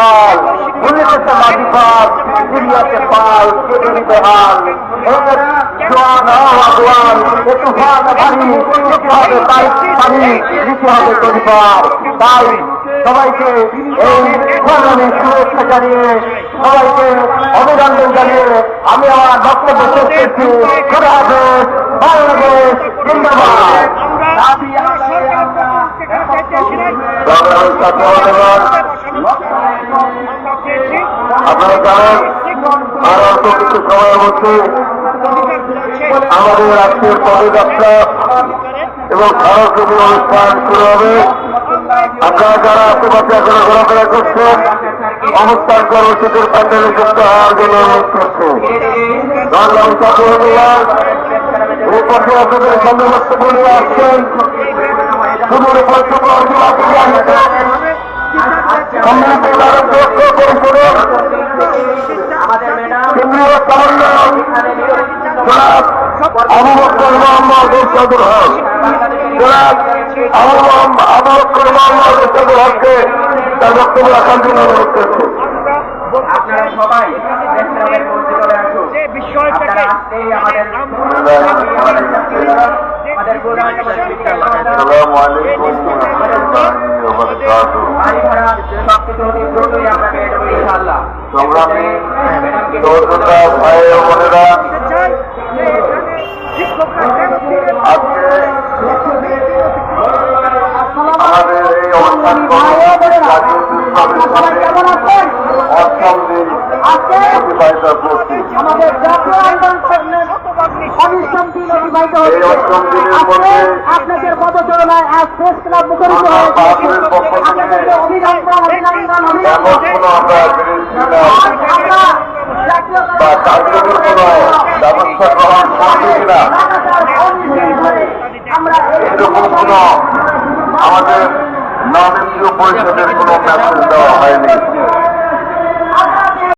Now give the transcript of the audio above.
पाल police से माटी पाल चिड़िया के पाल केतरी बेहाल জোয়ান আগুয়ান তুফান ভারী লিখতে হবে তাই পানি লিখতে হবে পরিবার তাই সবাইকে এই সংগ্রামের শুভেচ্ছা জানিয়ে সবাইকে অভিনন্দন জানিয়ে আমি আমার বক্তব্য শেষ করছি। খোদা হাফেজ, বাংলাদেশ জিন্দাবাদ। আপনারা জানেন আর অল্প কিছু সময়ের মধ্যে আমাদের আজকের পদযাত্রা এবং ভারতব্যাপী অনুষ্ঠান শুরু হবে। আপনারা যারা আশেপাশে এখনো ঘোরাফেরা করছেন অবস্থান কর্মসূচির প্যান্ডেলে যুক্ত হওয়ার জন্য অনুরোধ করছে। বাংলাদেশ ছাত্রলীগ এই পথে আপনাদের সামনে বক্তব্য নিয়ে আসছেন সুদূর সম্মিলিত ভারত ঐক্য পরিষদের কেন্দ্রীয় সমন্বয়ক জনাব আবু বকর মোহাম্মদ এরশাদুল হক, জনাব আবু বকর মোহাম্মদ এরশাদুল হককে তার বক্তব্য রাখার জন্য অনুরোধ করছে। আপনারা সবাই যে বিষয়টাকে সংগ্রামী সহযোদ্ধা ভাই ও বোনেরা, আজকে আমাদের এই অনুষ্ঠান অষ্টম দিন অতিবাহিত করছি। আমাদের জাতীয় আন্দোলন অনিষ্টম দিন অতিবাহিত এই অষ্টম দিনের মধ্যে আপনাদের পদচারণায় আজ প্রেস ক্লাব মুখরিত বাহাদুরের পক্ষ থেকে অভিনন্দন অভিনন্দন এমন কোন আমরা বা কার্যকর কোন ব্যবস্থা গ্রহণ করছি কিনা এরকম কোন আমাদের নবীন্দ্র পরিষদের কোন মেসেজ দেওয়া হয়নি।